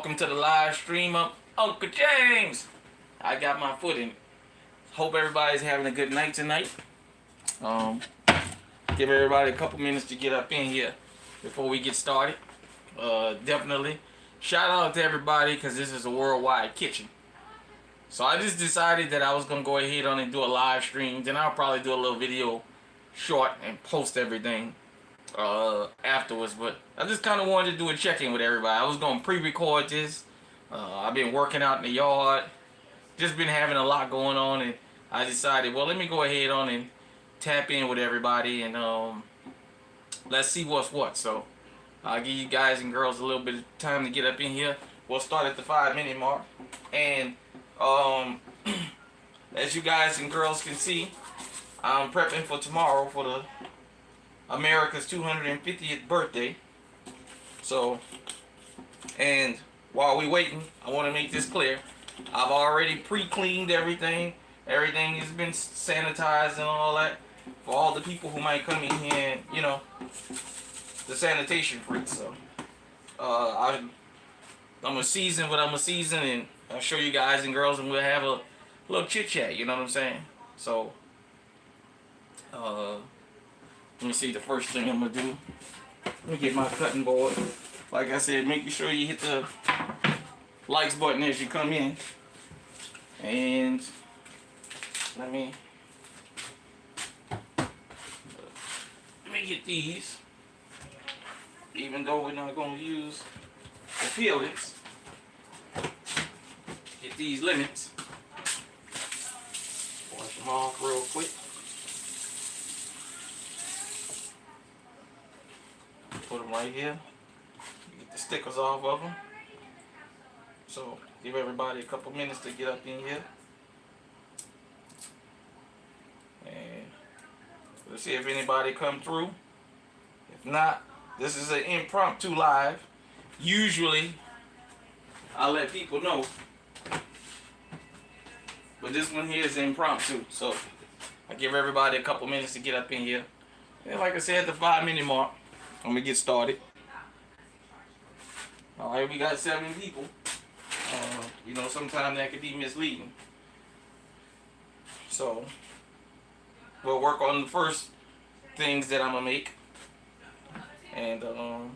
welcome to the live stream of Uncle James. I got my foot in it. Hope everybody's having a good night tonight. Give everybody a couple minutes to get up in here before we get started. Definitely shout out to everybody because this is a worldwide kitchen. So I just decided that I was gonna go ahead on and do a live stream. Then I'll probably do a little video short and post everything afterwards. But I just kind of wanted to do a check-in with everybody. I was gonna pre-record this. I've been working out in the yard, just been having a lot going on, and I decided, well, let me go ahead on and tap in with everybody, and let's see what's what. So I'll give you guys and girls a little bit of time to get up in here. We'll start at the 5-minute mark, and as you guys and girls can see, I'm prepping for tomorrow for the America's 250th birthday. So, and while we waiting, I want to make this clear. I've already pre-cleaned everything. Everything has been sanitized and all that for all the people who might come in here and, you know, the sanitation freaks. So, I'm gonna season what I'm gonna season, and I'll show you guys and girls, and we'll have a little chit chat. You know what I'm saying? So, let me see. The first thing I'm gonna do. Let me get my cutting board. Like I said, make sure you hit the likes button as you come in, and let me get these. Even though we're not gonna use the peelings, get these lemons. Wash them off real quick. Put them right here. Get the stickers off of them. So give everybody a couple minutes to get up in here. And we'll see if anybody come through. If not, this is an impromptu live. Usually, I let people know. But this one here is impromptu. So I give everybody a couple minutes to get up in here. And like I said, at the 5-minute mark, I'm gonna get started. Alright, we got 7 people. You know, sometimes that could be misleading. So we'll work on the first things that I'm gonna make. And as a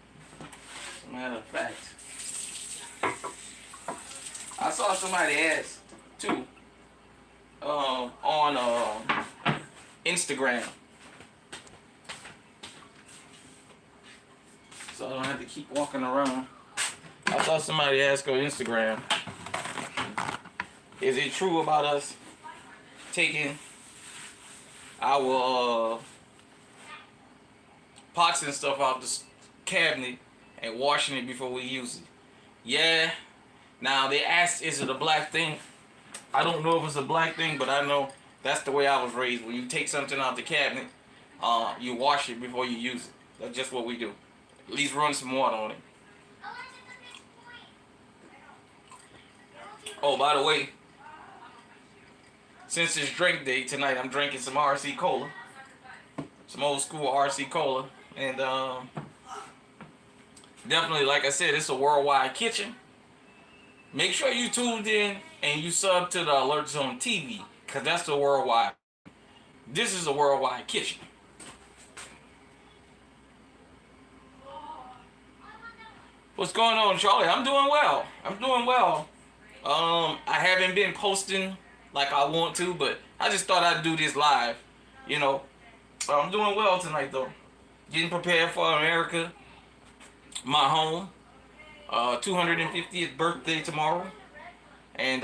matter of fact, I saw somebody ask too on Instagram, so I don't have to keep walking around. I saw somebody ask on Instagram, is it true about us taking our pots and stuff out the cabinet and washing it before we use it? Yeah. Now they asked, is it a black thing? I don't know if it's a black thing, but I know that's the way I was raised. When you take something out the cabinet, you wash it before you use it. That's just what we do. At least run some water on it. Oh, by the way, since it's drink day tonight, I'm drinking some RC Cola. Some old school RC Cola. And definitely, like I said, it's a worldwide kitchen. Make sure you tuned in and you sub to the Alerts on TV, because that's the worldwide. This is a worldwide kitchen. What's going on, Charlie? I'm doing well. I'm doing well. I haven't been posting like I want to, but I just thought I'd do this live. You know, I'm doing well tonight though. Getting prepared for America, my home. 250th birthday tomorrow, and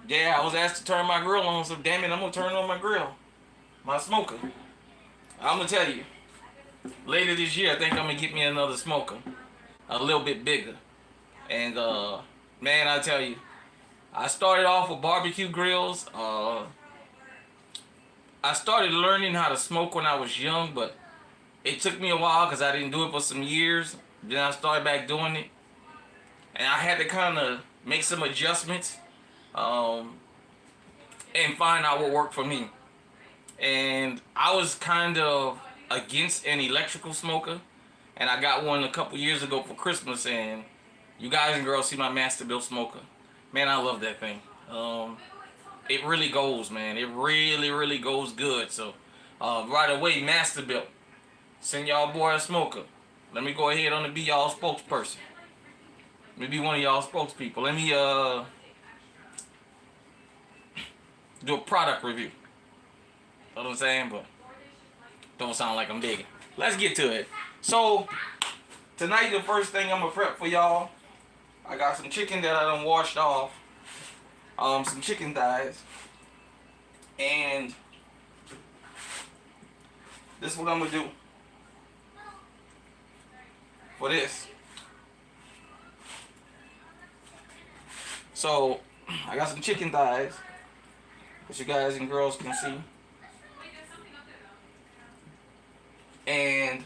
yeah, I was asked to turn my grill on, so damn it, I'm gonna turn on my grill, my smoker. I'm gonna tell you, later this year, I think I'm gonna get me another smoker, a little bit bigger, and man, I tell you, I started off with barbecue grills. I started learning how to smoke when I was young, but it took me a while because I didn't do it for some years. Then I started back doing it, and I had to kind of make some adjustments and find out what worked for me. And I was kind of against an electrical smoker, and I got one a couple years ago for Christmas, and you guys and girls see my Masterbuilt smoker. Man, I love that thing. It really goes, man. It really goes good. So, right away, Masterbuilt, send y'all boy a smoker. Let me go ahead on to be y'all spokesperson. Let me be one of y'all spokespeople. Let me do a product review. Know what I'm saying? But don't sound like I'm digging. Let's get to it. So tonight, the first thing I'm gonna prep for y'all, I got some chicken that I done washed off. Some chicken thighs. And this is what I'm gonna do for this. So I got some chicken thighs, which you guys and girls can see. And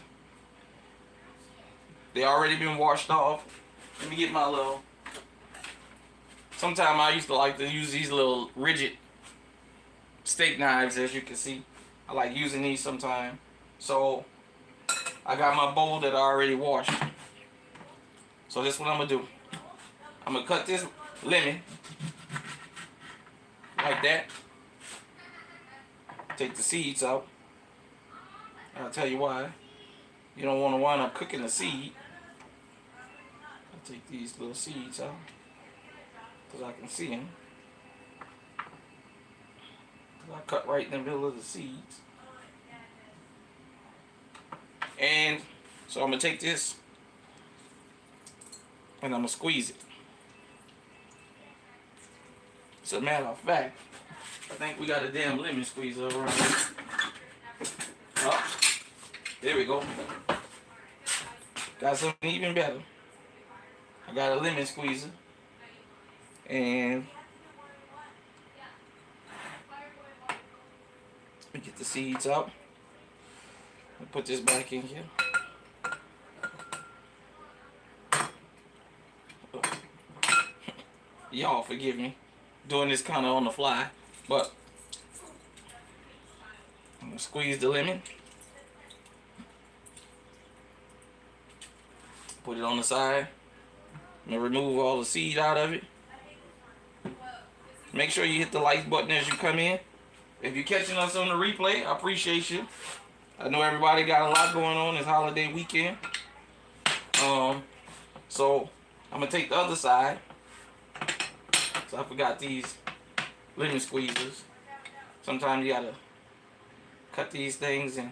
they already been washed off. Let me get my little. Sometimes I used to like to use these little rigid steak knives, as you can see. I like using these sometimes. So I got my bowl that I already washed. So this is what I'm gonna do. I'm gonna cut this lemon like that. Take the seeds out. I'll tell you why. You don't want to wind up cooking the seed. I'll take these little seeds out because I can see them. I cut right in the middle of the seeds. And so I'm going to take this and I'm going to squeeze it. As a matter of fact, I think we got a damn lemon squeezer around here. Oh, there we go. Got something even better. I got a lemon squeezer. And let me get the seeds out. I'll put this back in here. Y'all forgive me. Doing this kind of on the fly. But I'm going to squeeze the lemon. Put it on the side. I'm going to remove all the seed out of it. Make sure you hit the like button as you come in. If you're catching us on the replay, I appreciate you. I know everybody got a lot going on this holiday weekend. So I'm going to take the other side. So I forgot these lemon squeezers. Sometimes you got to cut these things in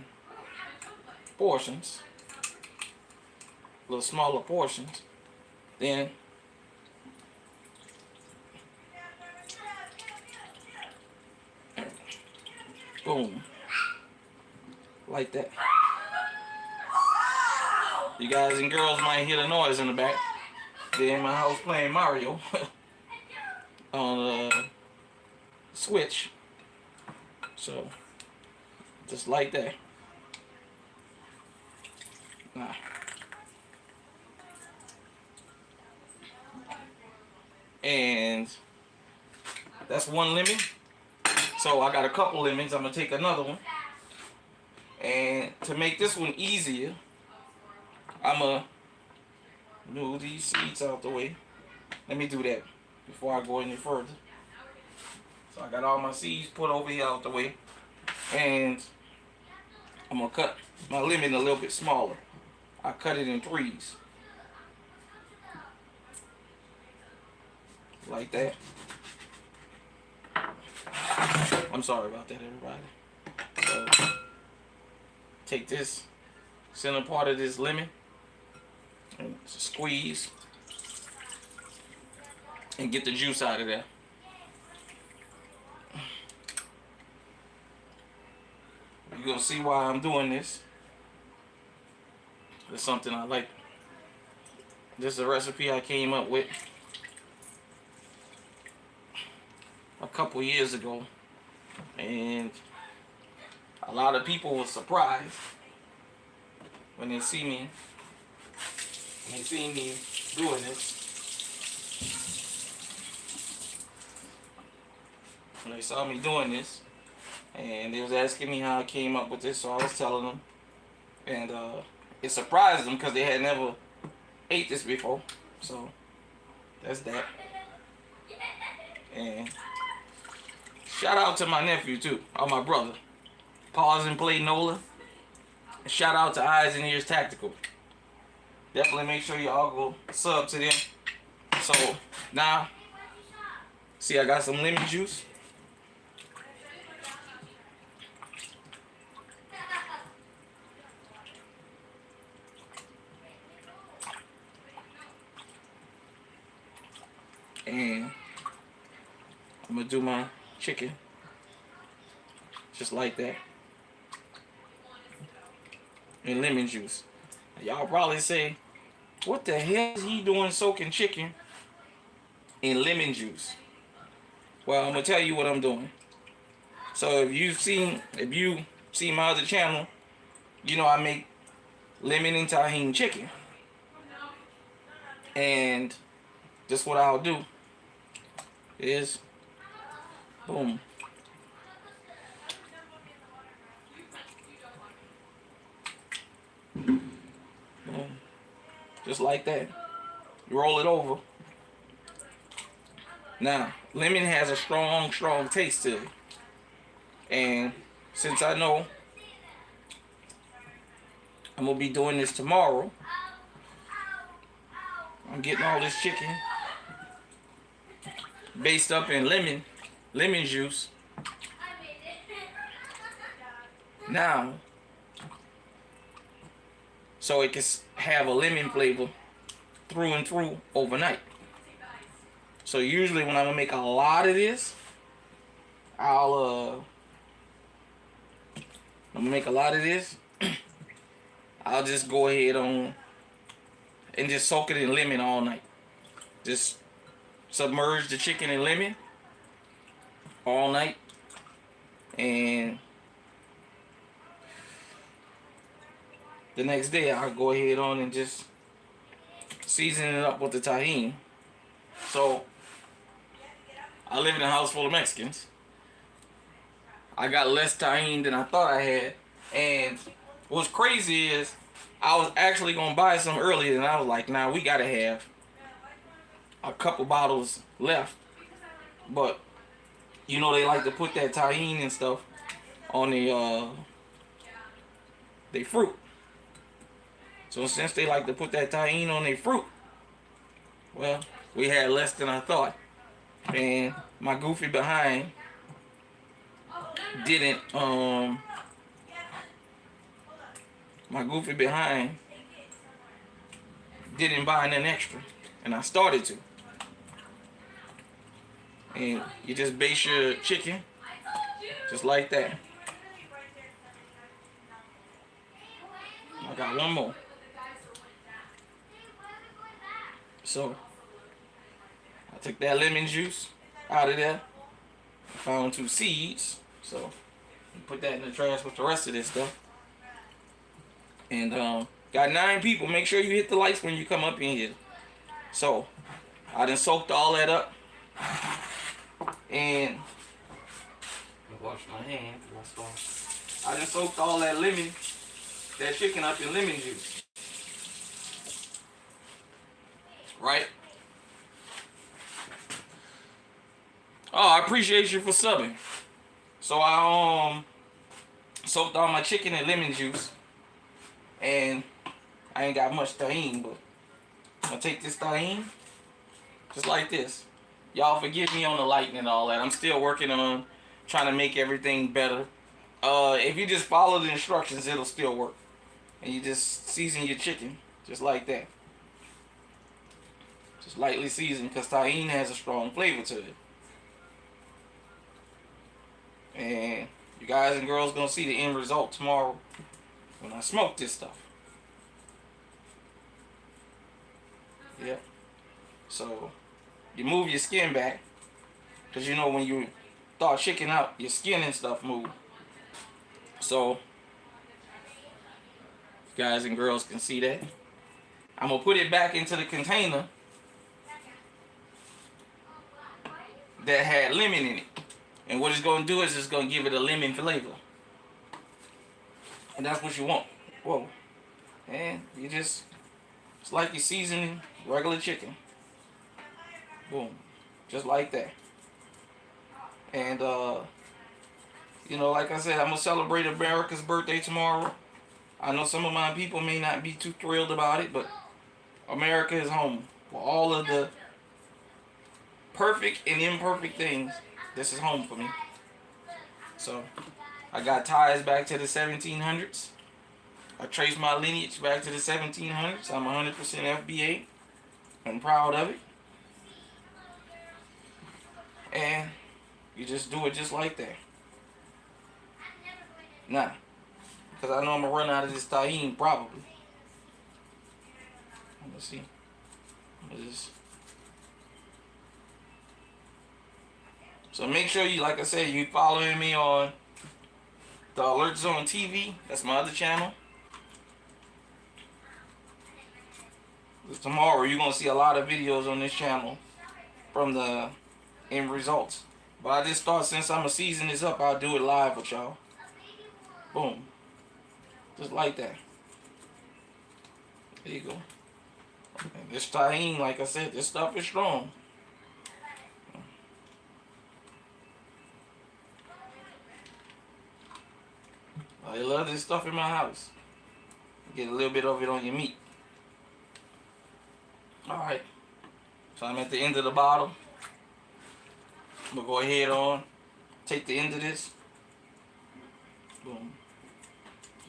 portions. Little smaller portions. Then boom, like that. You guys and girls might hear the noise in the back. They're in my house playing Mario on the Switch. So just like that. Nah. And that's one lemon. So I got a couple lemons. I'm gonna take another one. And to make this one easier, I'm gonna move these seeds out the way. Let me do that before I go any further. So I got all my seeds put over here out the way. And I'm gonna cut my lemon a little bit smaller. I cut it in threes. Like that. I'm sorry about that, everybody. So, take this center part of this lemon and squeeze and get the juice out of there. You're gonna see why I'm doing this. It's something I like. This is a recipe I came up with a couple years ago, and a lot of people were surprised when they see me doing this. When they saw me doing this, and they was asking me how I came up with this, so I was telling them, and it surprised them because they had never ate this before. So That's that. And shout out to my nephew too, or my brother. Pause and Play Nola. And shout out to Eyes and Ears Tactical. Definitely make sure y'all go sub to them. So now, see, I got some lemon juice. And I'm gonna do my chicken just like that. And lemon juice. Y'all probably say, what the hell is he doing soaking chicken in lemon juice? Well, I'm gonna tell you what I'm doing. So if you see my other channel, you know I make lemon and tahini chicken. And just what I'll do is boom. Boom. Just like that. You roll it over. Now, lemon has a strong taste to it. And since I know I'm gonna be doing this tomorrow, I'm getting all this chicken based up in lemon juice. Now, so it can have a lemon flavor through and through overnight. So usually when I'm gonna make a lot of this, I'm gonna make a lot of this. I'll just go ahead on and just soak it in lemon all night. Just submerge the chicken in lemon all night, and the next day I'll go ahead on and just season it up with the tahini. So I live in a house full of Mexicans. I got less tahini than I thought I had, and what's crazy is I was actually gonna buy some earlier, and I was like, nah, we gotta have a couple bottles left. But you know they like to put that tahini and stuff on the fruit. So since they like to put that tahini on their fruit, well, we had less than I thought. And my goofy behind didn't buy nothing extra, and I started to. And you just base your chicken just like that. I got one more. So I took that lemon juice out of there. I found 2 seeds. So put that in the trash with the rest of this stuff. And got 9 people. Make sure you hit the likes when you come up in here. So I done soaked all that up. And wash my hands. I done soaked all that chicken up in lemon juice. Right? Oh, I appreciate you for subbing. So I soaked all my chicken in lemon juice, and I ain't got much tahini, but I'm gonna take this tahini just like this. Y'all forgive me on the lighting and all that. I'm still working on trying to make everything better. If you just follow the instructions, it'll still work. And you just season your chicken just like that. Just lightly seasoned, because tahini has a strong flavor to it. And you guys and girls gonna see the end result tomorrow when I smoke this stuff. Yep. So you move your skin back, because you know when you thaw chicken out, your skin and stuff move. So guys and girls can see that. I'm gonna put it back into the container that had lemon in it. And what it's gonna do is it's gonna give it a lemon flavor. And that's what you want. Whoa. And you just, it's like you're seasoning regular chicken. Boom. Just like that. And you know, like I said, I'm gonna celebrate America's birthday tomorrow. I know some of my people may not be too thrilled about it, but America is home for all of the perfect and imperfect things. This is home for me. So I got ties back to the 1700s. I traced my lineage back to the 1700s. I'm 100% FBA. I'm proud of it. And you just do it just like that. Nah. Because I know I'm going to run out of this tahini probably. Let's see. So make sure you, like I said, you following me on the Alert Zone TV. That's my other channel. Tomorrow you're going to see a lot of videos on this channel from the end results. But I just thought since I'm a season is up, I'll do it live with y'all. Boom. Just like that. There you go. And this tahini, like I said, this stuff is strong. I love this stuff in my house. Get a little bit of it on your meat. Alright. So I'm at the end of the bottle. I'm going to go ahead on. Take the end of this. Boom.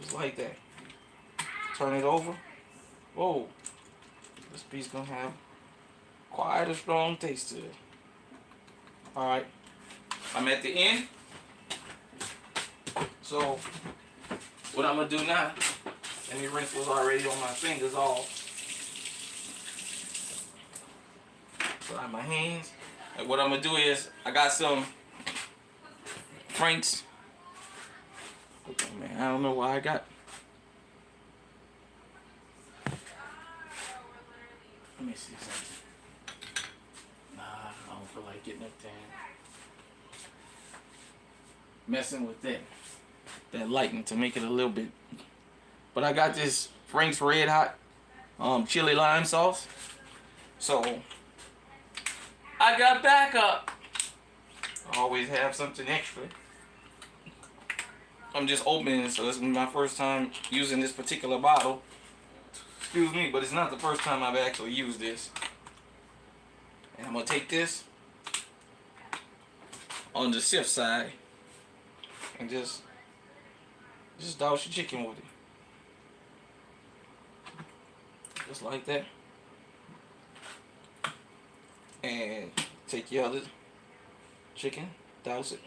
Just like that. Turn it over. Whoa. This piece going to have quite a strong taste to it. Alright. I'm at the end. So, what I'm going to do now, let me rinse what's already on my fingers off. Dry my hands. And what I'm going to do is, I got some Frank's. Okay, man, I don't know why I got. Let me see something. Nah, I don't feel like getting up there. Messing with that lighting to make it a little bit. But I got this Frank's Red Hot chili lime sauce. So I got backup. I always have something extra. I'm just opening, so this is my first time using this particular bottle. Excuse me, but it's not the first time I've actually used this. And I'm gonna take this on the sift side and just douse your chicken with it. Just like that. And take your other chicken, douse it.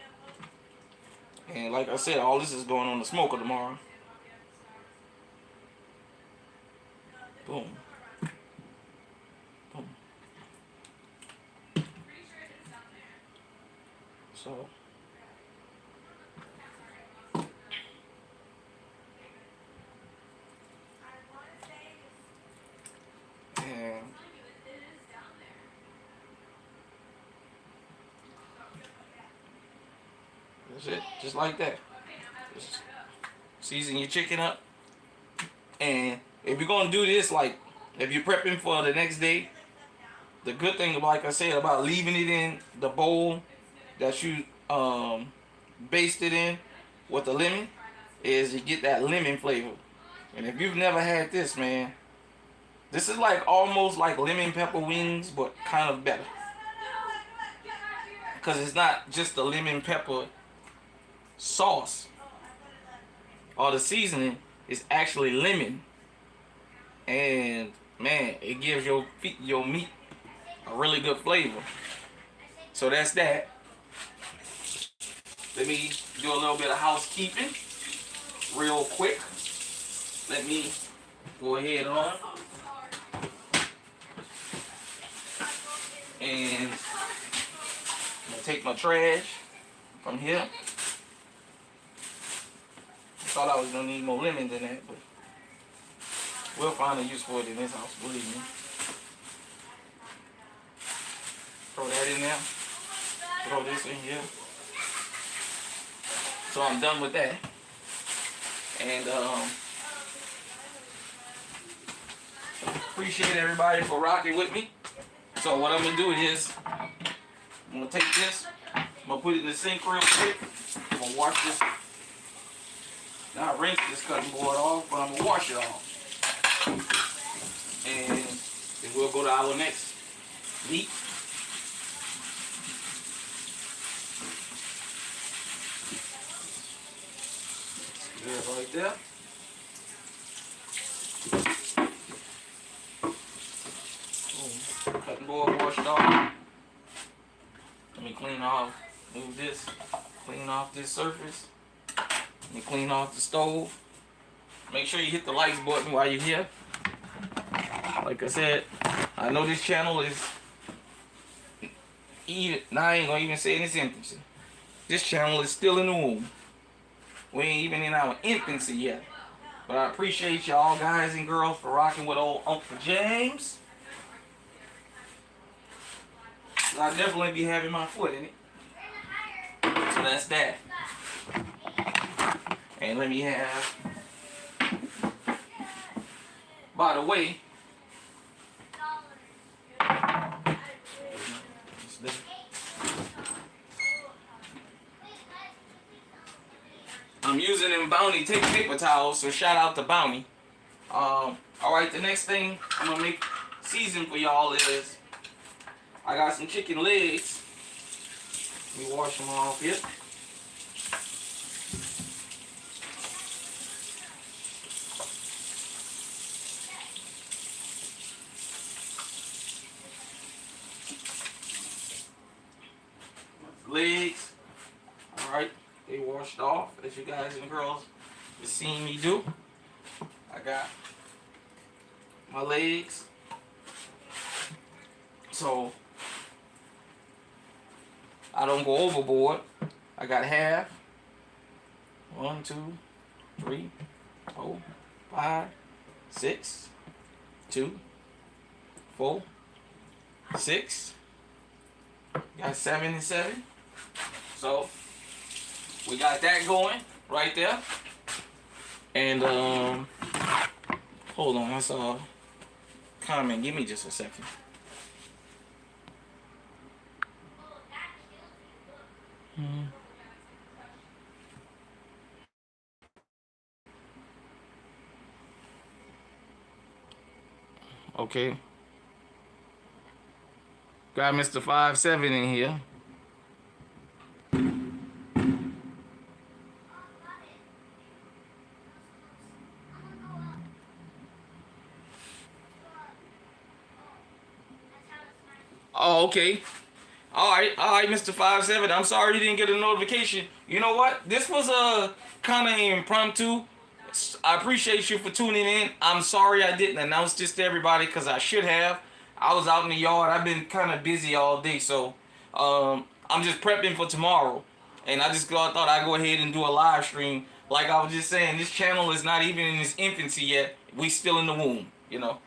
And like I said, all this is going on the smoker tomorrow. Boom. Boom. So. And that's it. Just like that. Just season your chicken up. And if you're going to do this, like, if you're prepping for the next day, the good thing, like I said, about leaving it in the bowl that you basted in with the lemon is you get that lemon flavor. And if you've never had this, man, this is like almost like lemon pepper wings, but kind of better. Because it's not just the lemon pepper sauce or the seasoning, it's actually lemon. And man, it gives your meat a really good flavor. So that's that. Let me do a little bit of housekeeping real quick. Let me go ahead on and I'm gonna take my trash from here. Thought I was gonna need more lemon than that, but we'll find a use for it in this house, believe me. Throw that in there. Throw this in here. So I'm done with that. And appreciate everybody for rocking with me. So what I'm gonna do is I'm gonna take this, I'm gonna put it in the sink real quick. I'm gonna wash this. Not rinse this cutting board off, but I'm gonna wash it off. And then we'll go to our next meat. There, right there. Boom. Cutting board washed off. Let me clean off, move this, clean off this surface. Let me clean off the stove. Make sure you hit the likes button while you're here. Like I said, I know this channel is even, I ain't gonna even say in its infancy. This channel is still in the womb. We ain't even in our infancy yet. But I appreciate y'all guys and girls for rocking with old Uncle James. I'll definitely be having my foot in it. So that's that. And let me have, by the way, I'm using them Bounty paper towels, so shout out to Bounty. Alright, the next thing I'm gonna make season for y'all is I got some chicken legs. Let me wash them off here. Legs. Alright, they washed off, as you guys and girls have seen me do. I got my legs. So I don't go overboard. I got half. 1, 2, 3, 4, 5, 6, 2, 4, 6. Got 7 and 7. So we got that going right there. And hold on, I saw a comment. Give me just a second. Okay. Got Mr. 5'7" in here. Oh, okay. All right, Mr. 5'7". I'm sorry you didn't get a notification. You know what? This was a kind of impromptu. I appreciate you for tuning in. I'm sorry I didn't announce this to everybody because I should have. I was out in the yard. I've been kind of busy all day, so I'm just prepping for tomorrow. And I just thought I'd go ahead and do a live stream. Like I was just saying, this channel is not even in its infancy yet. We still in the womb, you know.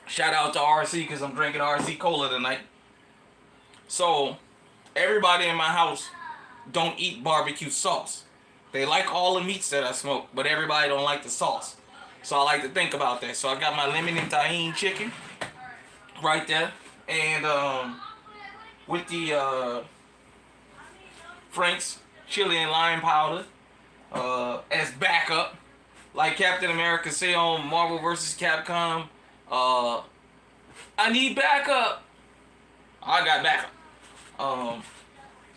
Shout out to RC because I'm drinking RC Cola tonight. So, everybody in my house don't eat barbecue sauce. They like all the meats that I smoke, but everybody don't like the sauce. So I like to think about that. So I got my lemon and tahini chicken right there. And with the Frank's chili and lime powder as backup. Like Captain America say on Marvel vs. Capcom, I need backup. I got backup.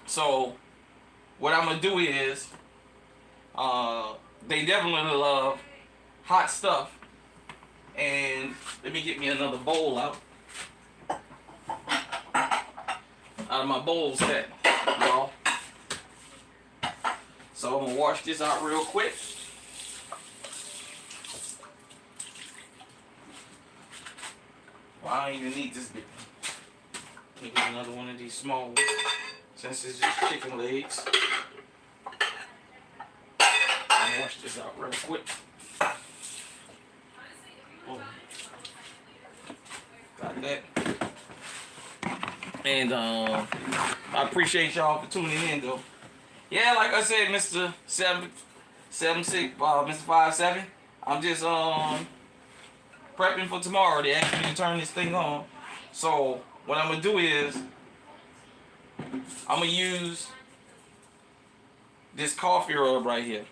So what I'm gonna do is, they definitely love hot stuff. And let me get me another bowl out of my bowl set, y'all. So I'm gonna wash this out real quick. Well, I don't even need this big. Let me get another one of these small ones, since it's just chicken legs. I'll wash this out real quick. Oh. Got that. And I appreciate y'all for tuning in, though. Yeah, like I said, Mr. 776, Mr. 5'7", I'm just prepping for tomorrow. They asked me to turn this thing on. So what I'm gonna do is I'm gonna use this coffee rub right here.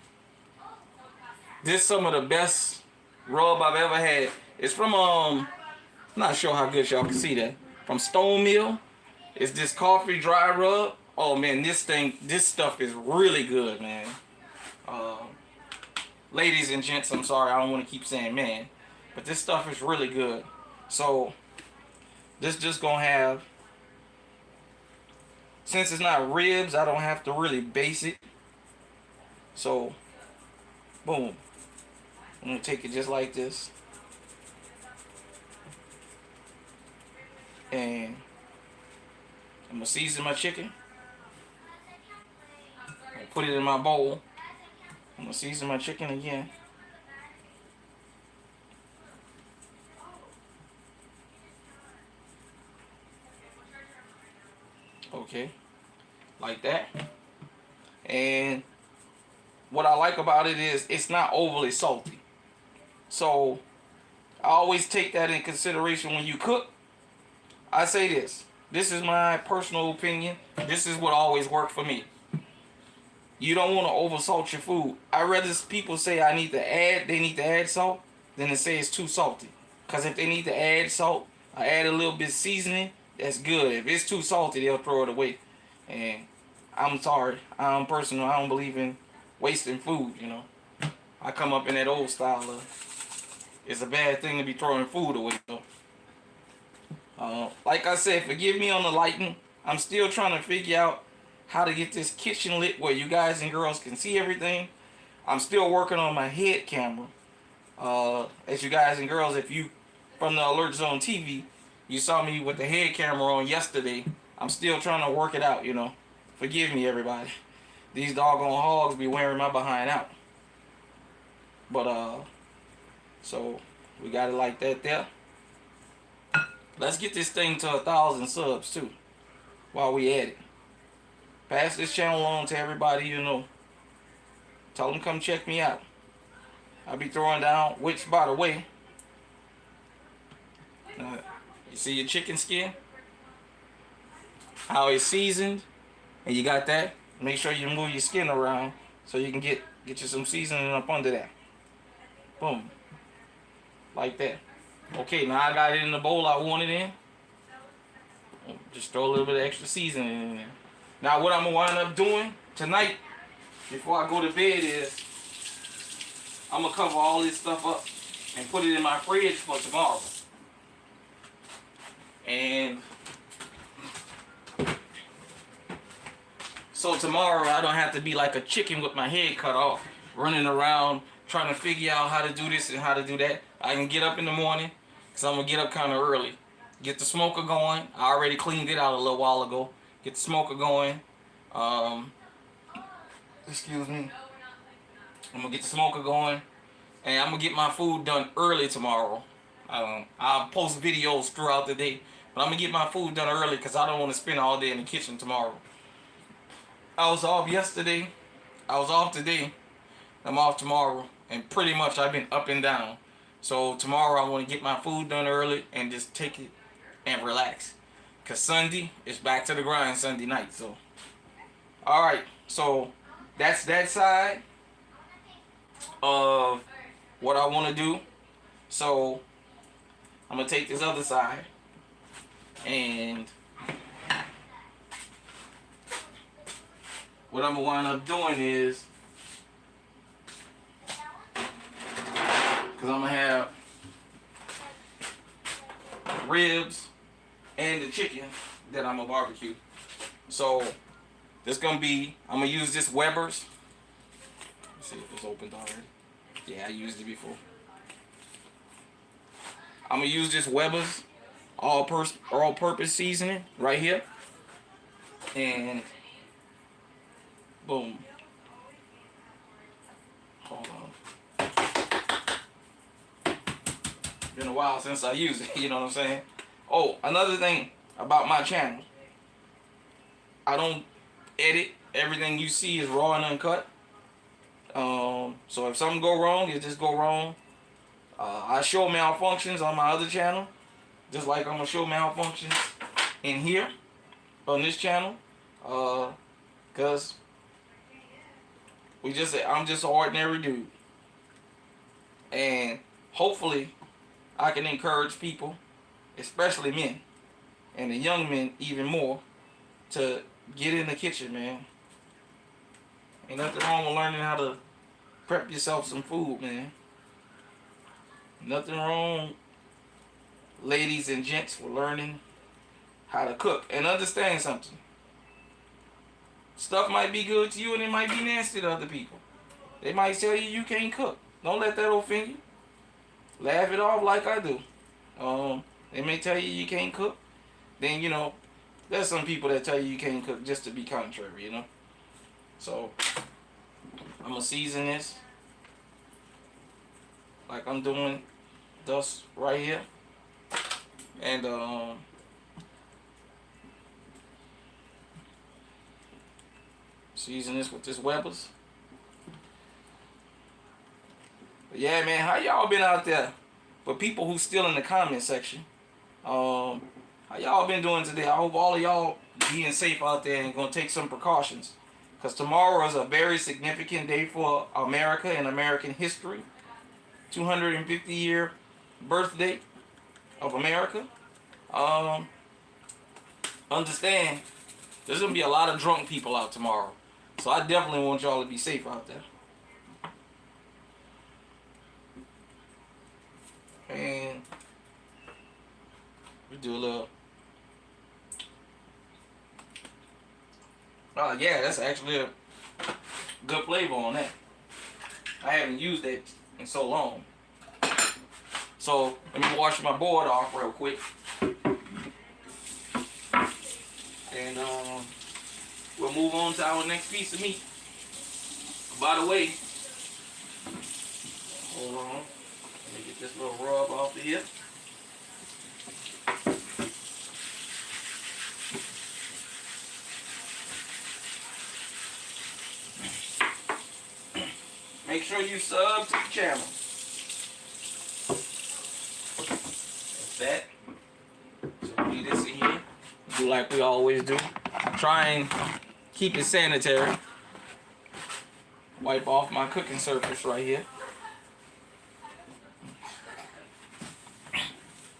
This is some of the best rub I've ever had. It's from I'm not sure how good y'all can see that. From Stone Mill. It's this coffee dry rub. Oh man, this stuff is really good, man. Ladies and gents, I'm sorry, I don't want to keep saying man, but this stuff is really good. So this just gonna have, since it's not ribs, I don't have to really base it. So boom, I'm gonna take it just like this, and I'm gonna season my chicken. Put it in my bowl. I'm gonna season my chicken again. Okay, like that. And what I like about it is it's not overly salty. So I always take that in consideration when you cook. I say this. This is my personal opinion. This is what always worked for me. You don't want to oversalt your food. I rather people say they need to add salt, than to say it's too salty. Because if they need to add salt, I add a little bit of seasoning, that's good. If it's too salty, they'll throw it away. And I'm sorry, I'm personal. I don't believe in wasting food, you know. I come up in that old style of, it's a bad thing to be throwing food away, though. Like I said, forgive me on the lighting. I'm still trying to figure out how to get this kitchen lit where you guys and girls can see everything. I'm still working on my head camera. As you guys and girls, if you from the Alert Zone TV, you saw me with the head camera on yesterday. I'm still trying to work it out, you know. Forgive me, everybody. These doggone hogs be wearing my behind out. But so we got it like that there. Let's get this thing to 1,000 subs too, while we at it. Pass this channel on to everybody you know. Tell them come check me out. I'll be throwing down, which by the way, you see your chicken skin? How it's seasoned, and you got that. Make sure you move your skin around so you can get you some seasoning up under that. Boom. Like that. Okay, now I got it in the bowl I want it in. Just throw a little bit of extra seasoning in there. Now what I'm going to wind up doing tonight, before I go to bed, is I'm going to cover all this stuff up and put it in my fridge for tomorrow. And so tomorrow I don't have to be like a chicken with my head cut off, running around trying to figure out how to do this and how to do that. I can get up in the morning, because I'm going to get up kind of early. Get the smoker going. I already cleaned it out a little while ago. Get the smoker going. Excuse me. I'm going to get the smoker going. And I'm going to get my food done early tomorrow. I'll post videos throughout the day. But I'm going to get my food done early because I don't want to spend all day in the kitchen tomorrow. I was off yesterday. I was off today. I'm off tomorrow. And pretty much I've been up and down. So tomorrow I want to get my food done early and just take it and relax. Because Sunday, it's back to the grind Sunday night. So, alright. So, that's that side of what I want to do. So, I'm going to take this other side. And what I'm going to wind up doing is, because I'm going to have ribs and the chicken that I'm going to barbecue. So, this going to be, I'm going to use this Weber's. Let's see if it's opened already. Yeah, I used it before. I'm going to use this Weber's all-purpose seasoning right here. And, boom. Hold on. Been a while since I used it, you know what I'm saying? Oh, another thing about my channel. I don't edit. Everything you see is raw and uncut. So if something go wrong, it just go wrong. I show malfunctions on my other channel, just like I'm gonna show malfunctions in here on this channel, cause I'm just an ordinary dude, and hopefully I can encourage people, especially men, and the young men even more, to get in the kitchen, man. Ain't nothing wrong with learning how to prep yourself some food, man. Nothing wrong, ladies and gents, with learning how to cook. And understand something. Stuff might be good to you and it might be nasty to other people. They might tell you you can't cook. Don't let that offend you. Laugh it off like I do. They may tell you you can't cook. Then, you know, there's some people that tell you can't cook just to be contrary, you know. So, I'm going to season this like I'm doing thus right here. And, season this with this Weber's. But yeah, man, how y'all been out there? For people who still in the comment section, how y'all been doing today? I hope all of y'all being safe out there and gonna take some precautions, because tomorrow is a very significant day for America and American history. 250-year birthday of America. Understand, there's gonna be a lot of drunk people out tomorrow, so I definitely want y'all to be safe out there. And we do a little. Oh yeah, that's actually a good flavor on that. I haven't used it in so long. So let me wash my board off real quick. And we'll move on to our next piece of meat. By the way, hold on. Let me get this little rub off of here. Make sure you sub to the channel. That's that. So leave this in here. Do like we always do. Try and keep it sanitary. Wipe off my cooking surface right here.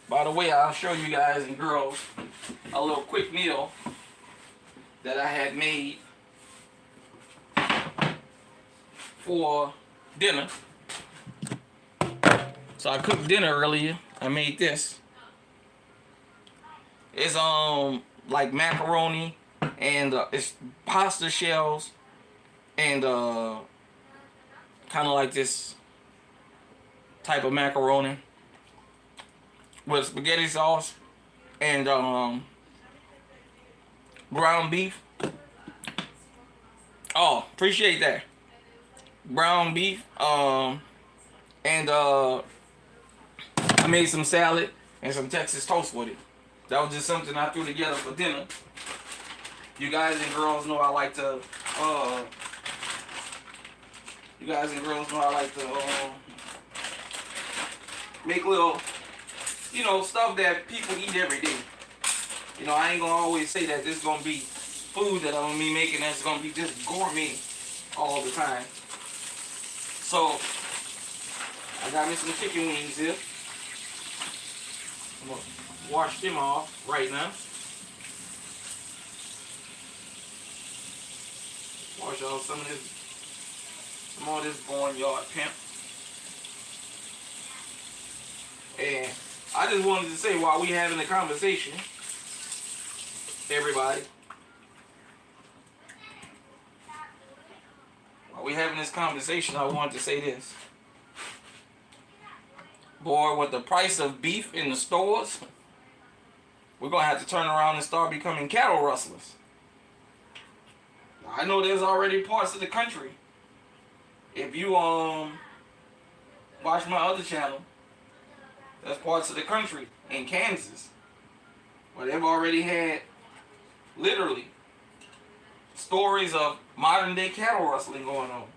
By the way, I'll show you guys and girls a little quick meal that I had made for dinner. So I cooked dinner earlier. I made this. It's like macaroni and it's pasta shells and kind of like this type of macaroni with spaghetti sauce and ground beef. Oh, appreciate that. Ground beef. And I made some salad and some Texas toast with it. That was just something I threw together for dinner. You guys and girls know I like to make little, you know, stuff that people eat every day. You know, I ain't gonna always say that this is gonna be food that I'm gonna be making that's gonna be just gourmet all the time. So I got me some chicken wings here. I'm gonna wash them off right now. Wash off some of this barnyard pimp. And I just wanted to say, while we having a conversation, everybody, while we having this conversation, I wanted to say this. Boy, with the price of beef in the stores, we're going to have to turn around and start becoming cattle rustlers. I know there's already parts of the country. If you watch my other channel, there's parts of the country in Kansas where they've already had literally stories of modern day cattle rustling going on.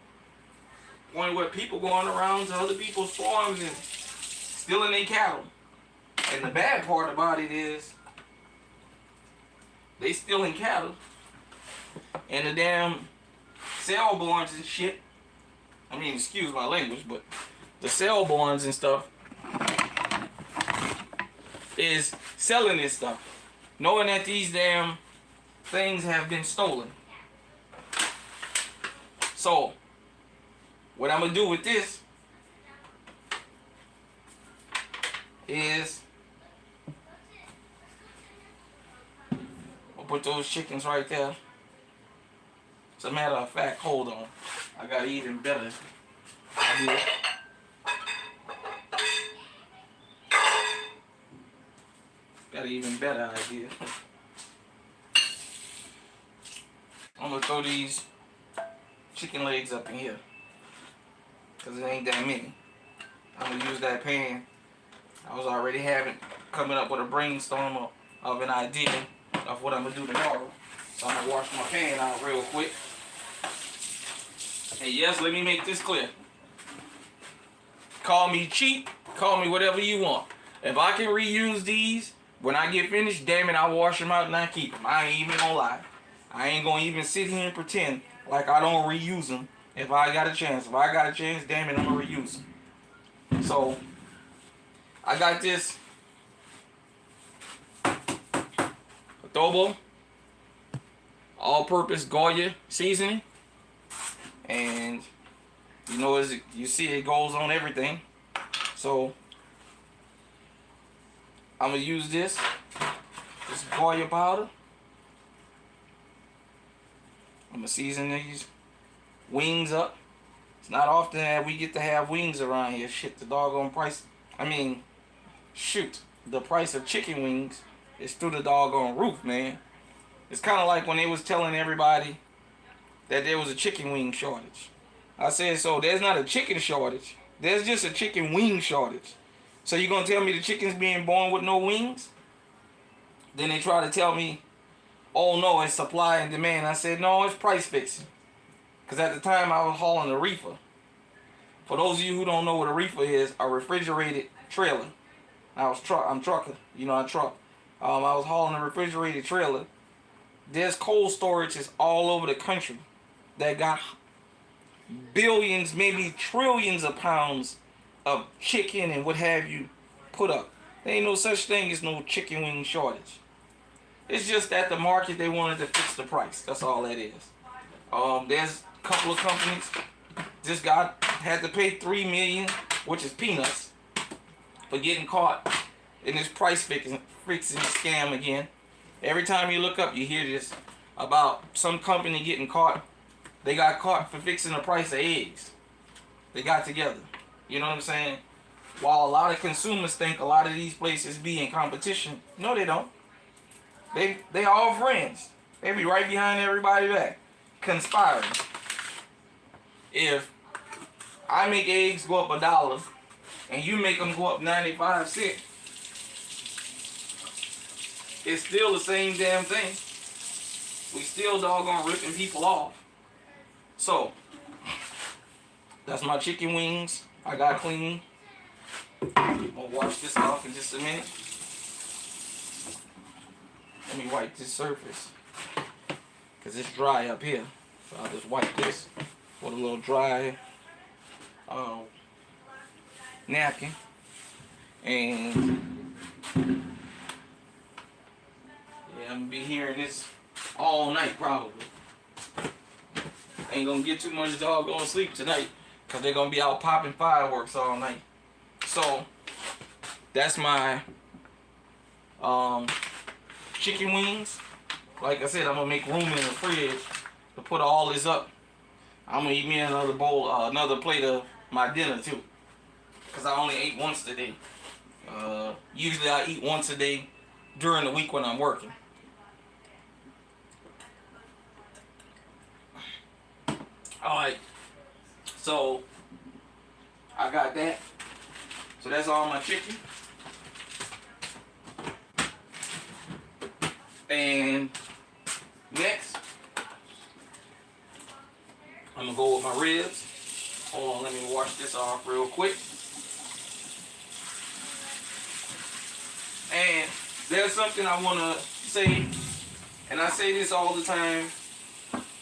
Point where people going around to other people's farms and stealing their cattle. And the bad part about it is they stealing cattle and the damn Selborns and shit. I mean, excuse my language, but the Selborns and stuff is selling this stuff, knowing that these damn things have been stolen. So, what I'm gonna do with this is I'll put those chickens right there. As a matter of fact, hold on. I got even better idea. Got an even better idea. I'm gonna throw these chicken legs up in here. Cause it ain't that many. I'm gonna use that pan. I was already coming up with a brainstorm of an idea of what I'm gonna do tomorrow. So I'm gonna wash my pan out real quick. And yes, let me make this clear. Call me cheap, call me whatever you want. If I can reuse these, when I get finished, damn it, I'll wash them out and I keep them. I ain't even gonna lie. I ain't gonna even sit here and pretend like I don't reuse them if I got a chance. If I got a chance, damn it, I'm gonna reuse them. So, I got this adobo, all-purpose Goya seasoning. And you know, as you see, it goes on everything. So I'm gonna use this Goya powder. I'm gonna season these wings up. It's not often that we get to have wings around here. Shit, the doggone price. I mean, shoot, the price of chicken wings is through the doggone roof, man. It's kind of like when they was telling everybody that there was a chicken wing shortage. I said, so there's not a chicken shortage. There's just a chicken wing shortage. So you gonna tell me the chicken's being born with no wings? Then they try to tell me, oh no, it's supply and demand. I said, no, it's price fixing. Because at the time I was hauling a reefer. For those of you who don't know what a reefer is, a refrigerated trailer. I'm trucker. You know, I truck. I was hauling a refrigerated trailer. There's cold storages all over the country that got billions, maybe trillions of pounds of chicken and what have you put up. There ain't no such thing as no chicken wing shortage. It's just that the market, they wanted to fix the price. That's all that is. There's a couple of companies. This guy had to pay $3 million, which is peanuts, for getting caught in this price fixing scam again. Every time you look up, you hear this about some company getting caught. They got caught for fixing the price of eggs. They got together. You know what I'm saying? While a lot of consumers think a lot of these places be in competition, no, they don't. They all friends. They be right behind everybody back, conspiring. If I make eggs go up $1 and you make them go up 95 cents, it's still the same damn thing. We still doggone ripping people off. So, that's my chicken wings. I got clean. I'm gonna wash this off in just a minute. Let me wipe this surface, because it's dry up here. So I'll just wipe this with a little dry napkin. And yeah, I'm gonna be hearing this all night probably. Ain't gonna get too much doggone sleep tonight, because they're gonna be out popping fireworks all night. So that's my chicken wings. Like I said, I'm gonna make room in the fridge to put all this up. I'm gonna eat me another bowl, another plate of my dinner too, because I only ate once today. Usually I eat once a day during the week when I'm working. Alright, so I got that. So that's all my chicken. And next, I'm gonna go with my ribs. Hold on, let me wash this off real quick. And there's something I want to say, and I say this all the time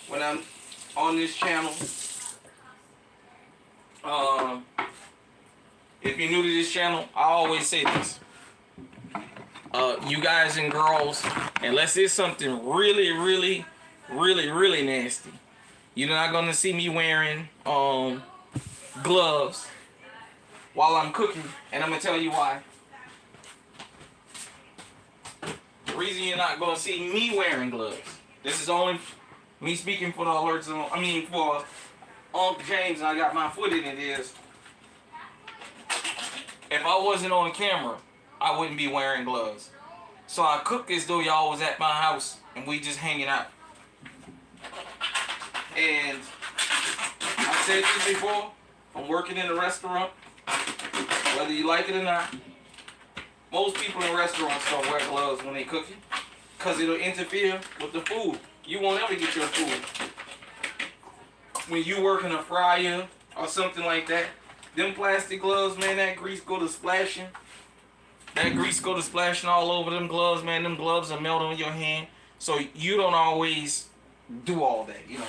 when I'm on this channel. If you're new to this channel, I always say this. You guys and girls, unless it's something really, really, really, really nasty, you're not gonna see me wearing gloves while I'm cooking, and I'm gonna tell you why. The reason you're not gonna see me wearing gloves, this is only me speaking for the alerts. For Uncle James, and I got my foot in it. Is if I wasn't on camera, I wouldn't be wearing gloves. So I cook as though y'all was at my house and we just hanging out. And I said this before, I'm working in a restaurant, whether you like it or not, most people in restaurants don't wear gloves when they cooking because it'll interfere with the food. You won't ever get your food. When you work in a fryer or something like that, them plastic gloves, man, that grease go to splashing. That grease go to splashing all over them gloves, man. Them gloves are melt on your hand. So you don't always do all that, you know.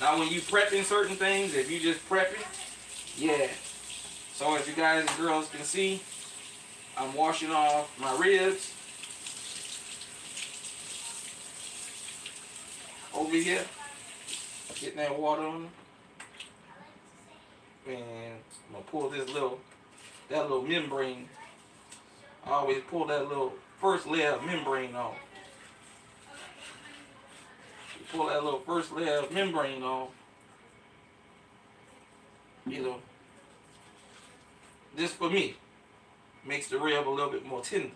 Now when you prepping certain things, if you just prepping, yeah. So as you guys and girls can see, I'm washing off my ribs. Over here. Getting that water on them. And I'm gonna pull that little membrane. I always pull that little first layer of membrane off. You pull that little first layer of membrane off. You know, this for me makes the rib a little bit more tender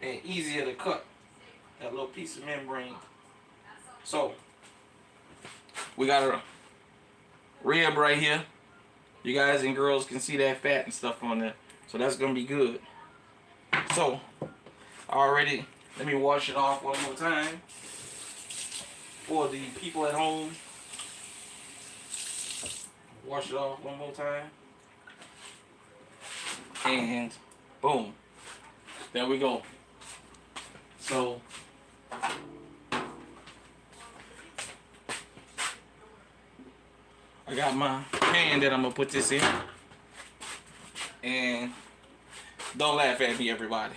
and easier to cut. That little piece of membrane. So we got a rib right here. You guys and girls can see that fat and stuff on there. So that's going to be good. So, let me wash it off one more time for the people at home. Wash it off one more time. And boom. There we go. So, I got my pan that I'm going to put this in. And don't laugh at me, everybody.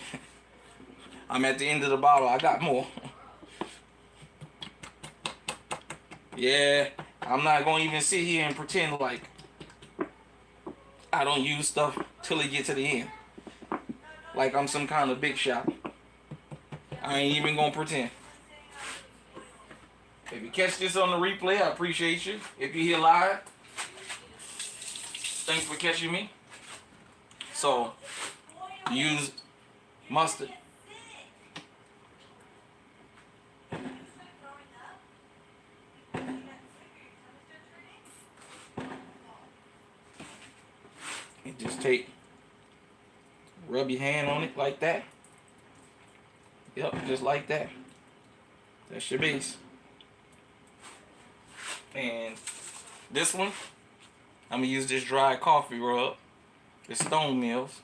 I'm at the end of the bottle. I got more. Yeah, I'm not going to even sit here and pretend like I don't use stuff till it get to the end. Like I'm some kind of big shot. I ain't even going to pretend. If you catch this on the replay, I appreciate you. If you're here live, thanks for catching me. So, use mustard. And just rub your hand on it like that. Yep, just like that. That's your base. And this one, I'm going to use this dry coffee rub. It's Stone Mills.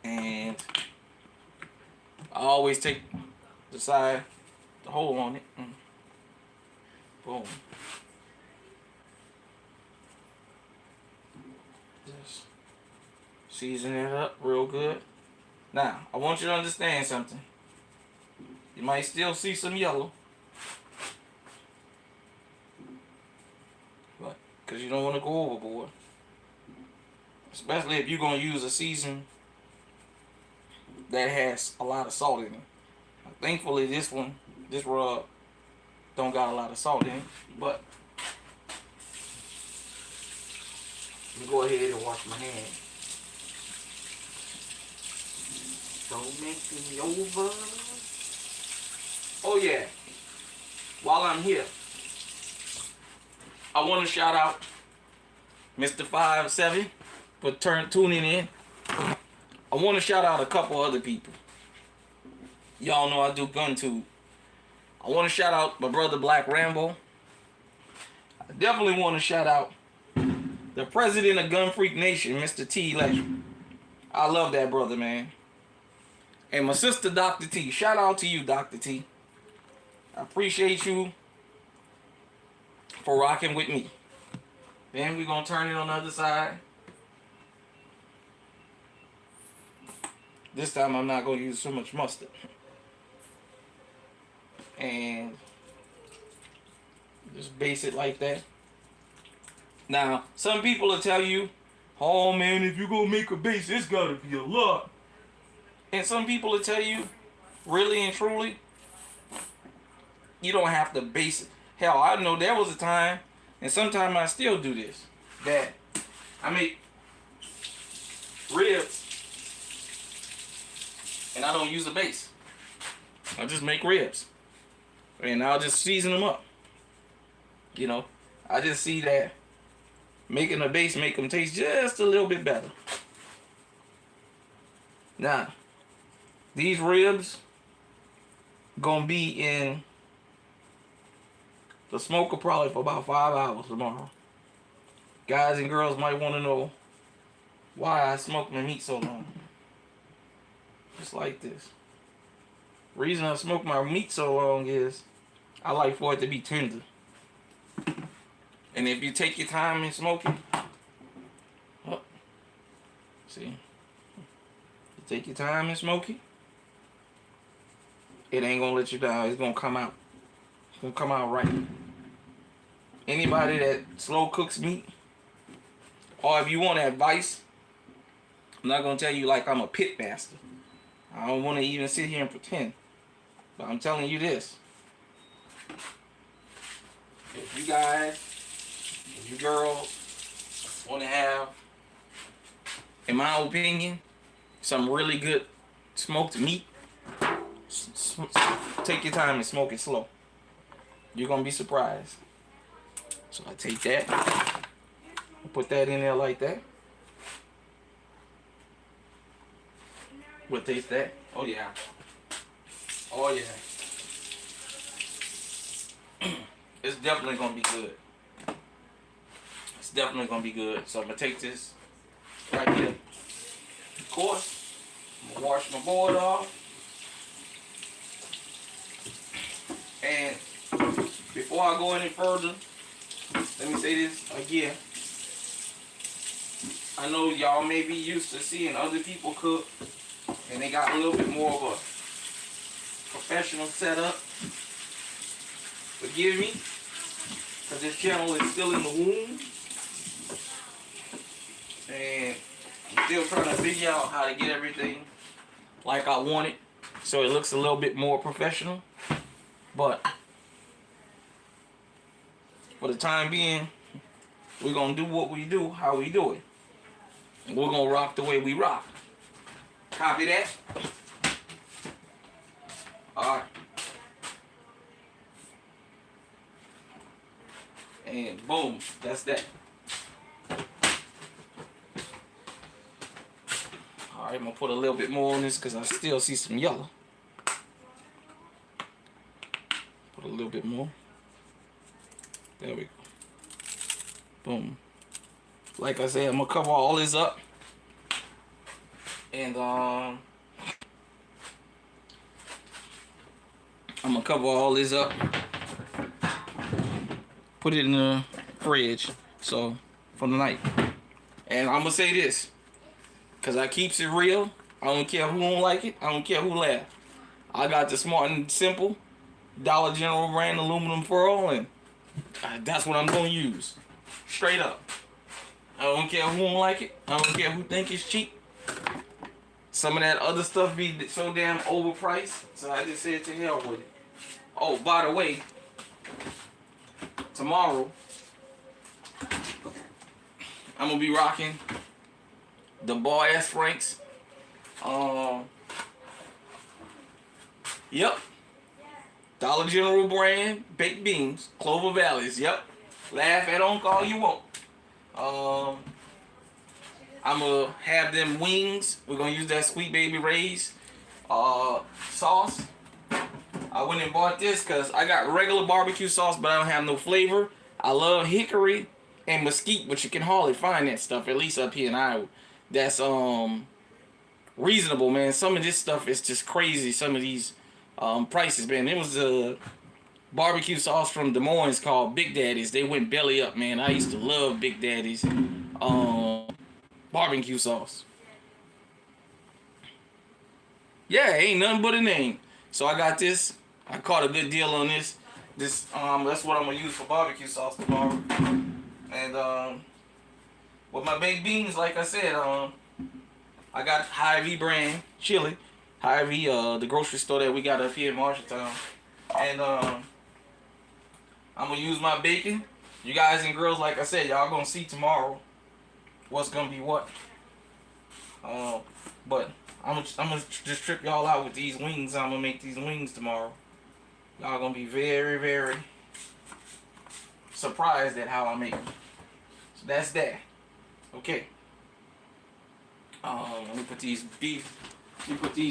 And I always take the side, the hole on it. Boom. Just season it up real good. Now, I want you to understand something. You might still see some yellow. But, because you don't want to go overboard. Especially if you're going to use a season that has a lot of salt in it. Thankfully, this rub don't got a lot of salt in it. But let me go ahead and wash my hands. Don't make me over. Oh yeah. While I'm here, I want to shout out Mr. 57 for tuning in. I want to shout out a couple other people. Y'all know I do GunTube. I want to shout out my brother Black Rambo. I definitely want to shout out the president of Gun Freak Nation, Mr. T. Legend. I love that brother, man. And my sister, Dr. T. Shout out to you, Dr. T. I appreciate you for rocking with me. Then we're going to turn it on the other side. This time I'm not going to use so much mustard. And just base it like that. Now, some people will tell you, oh man, if you're going to make a base, it's got to be a lot. And some people will tell you, really and truly, you don't have to base it. Hell, I know there was a time, and sometimes I still do this, that I make ribs, and I don't use a base. I just make ribs, and I'll just season them up. You know, I just see that making a base make them taste just a little bit better. Now, these ribs gonna be in the smoker probably for about 5 hours tomorrow. Guys and girls might want to know why I smoke my meat so long. Just like this. Reason I smoke my meat so long is I like for it to be tender. And if you take your time in smoking, oh, see, you take your time in smoking, it ain't gonna let you down. It's gonna come out. It's gonna come out right. Anybody that slow cooks meat, or if you want advice, I'm not gonna tell you like I'm a pit master. I don't want to even sit here and pretend. But I'm telling you this. If you guys, if you girls want to have, in my opinion, some really good smoked meat, take your time and smoke it slow. You're going to be surprised. So I take that, I put that in there like that. We'll taste that. Oh yeah. Oh yeah. It's definitely gonna be good. It's definitely gonna be good. So I'm gonna take this right here. Of course, I'm gonna wash my board off. And before I go any further, let me say this again. I know y'all may be used to seeing other people cook, and they got a little bit more of a professional setup. Forgive me, because this channel is still in the womb. And I'm still trying to figure out how to get everything like I want it, so it looks a little bit more professional. But for the time being, we're going to do what we do, how we do it. And we're going to rock the way we rock. Copy that? Alright. And boom, that's that. Alright, I'm going to put a little bit more on this because I still see some yellow. Put a little bit more. There we go. Boom. Like I said, I'm going to cover all this up. And I'm gonna cover all this up, put it in the fridge, so for the night. And I'm gonna say this, cause I keeps it real. I don't care who don't like it. I don't care who laugh. I got the Smart and Simple Dollar General brand aluminum foil, and that's what I'm gonna use. Straight up. I don't care who don't like it. I don't care who think it's cheap. Some of that other stuff be so damn overpriced, so I just said to hell with it. Oh, by the way, tomorrow, I'm going to be rocking the Boy S. Franks. Yep. Dollar General brand, baked beans, Clover Valleys, yep. Laugh at Uncle all you want. I'm going to have them wings. We're going to use that Sweet Baby Ray's sauce. I went and bought this because I got regular barbecue sauce, but I don't have no flavor. I love hickory and mesquite, but you can hardly find that stuff, at least up here in Iowa. That's reasonable, man. Some of this stuff is just crazy. Some of these prices, man. It was a barbecue sauce from Des Moines called Big Daddy's. They went belly up, man. I used to love Big Daddy's barbecue sauce. Yeah, ain't nothing but a name. So I got this. I caught a good deal on this. This that's what I'm gonna use for barbecue sauce tomorrow. And with my baked beans, like I said, I got Hy-Vee brand chili. Hy-Vee, the grocery store that we got up here in Marshalltown. And I'm gonna use my bacon. You guys and girls, like I said, y'all gonna see tomorrow what's gonna be what. But I'm gonna just trip y'all out with these wings. I'm gonna make these wings tomorrow. Y'all gonna be very, very surprised at how I make them. So that's that. Okay. Let me put these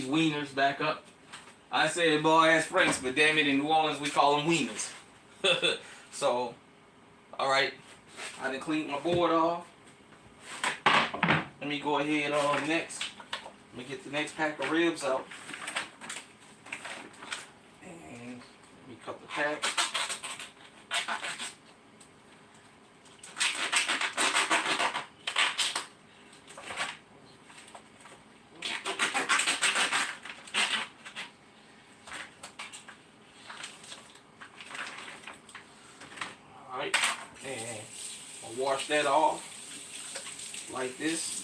wieners back up. I said boy ass Franks, but damn it, in New Orleans we call them wieners. So, all right. I done cleaned my board off. Let me go ahead on next. Let me get the next pack of ribs out. And let me cut the pack. Alright. And I'll wash that off like this.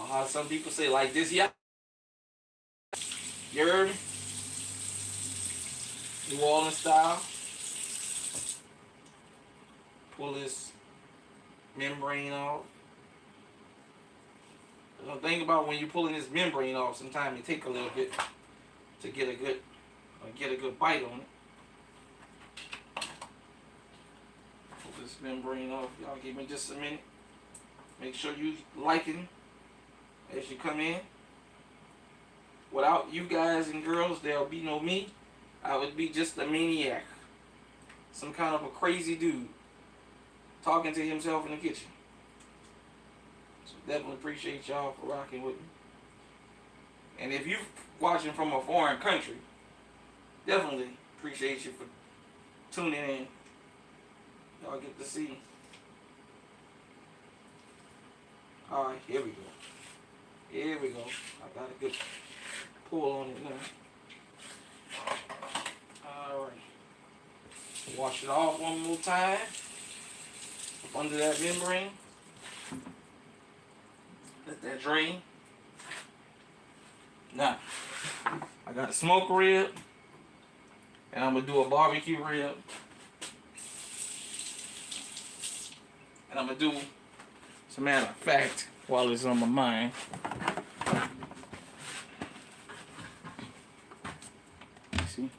How some people say like this, yeah. You heard me? New Orleans style. Pull this membrane off. The thing about when you're pulling this membrane off, sometimes it take a little bit to get a good bite on it. Pull this membrane off. Y'all give me just a minute. Make sure you liking as you come in. Without you guys and girls, there'll be no me. I would be just a maniac. Some kind of a crazy dude talking to himself in the kitchen. So definitely appreciate y'all for rocking with me. And if you're watching from a foreign country, definitely appreciate you for tuning in. Y'all get to see. Alright, here we go. Here we go. I got a good pull on it now. Alright. Wash it off one more time. Up under that membrane. Let that drain. Now, I got a smoke rib. And I'm going to do a barbecue rib. And I'm going to do, as a matter of fact, while it's on my mind, see?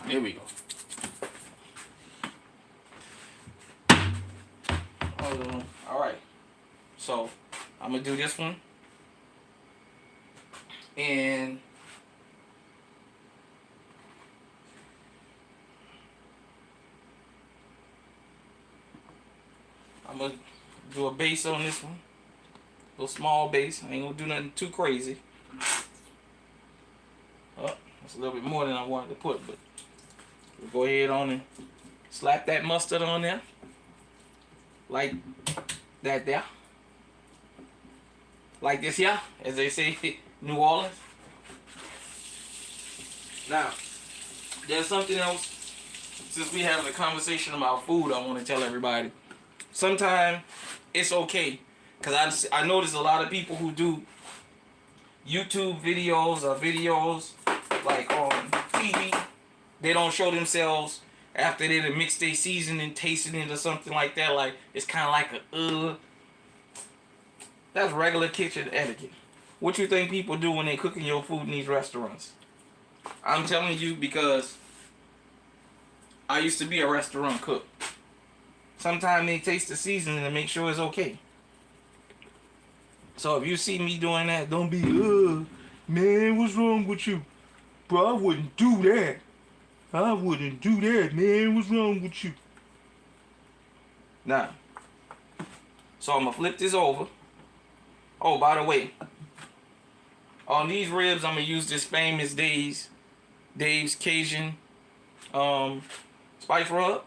There we go. Alright. So, I'm going to do this one. And I'm going to do a base on this one. A little small base. I ain't going to do nothing too crazy. Oh, that's a little bit more than I wanted to put, but we'll go ahead on and slap that mustard on there. Like that there. Like this here, as they say, New Orleans. Now, there's something else. Since we having a conversation about food, I want to tell everybody. Sometimes it's okay, because I notice a lot of people who do YouTube videos or videos like on TV, they don't show themselves after they done mixed their seasoning, tasting it or something like that. Like, it's kind of like a That's regular kitchen etiquette. What you think people do when they cooking your food in these restaurants? I'm telling you because I used to be a restaurant cook. Sometimes they taste the seasoning and make sure it's okay. So if you see me doing that, don't be, man, what's wrong with you? Bro, I wouldn't do that. I wouldn't do that, man. What's wrong with you? Now, so I'm going to flip this over. Oh, by the way, On these ribs, I'm gonna use this famous Dave's Cajun spice rub.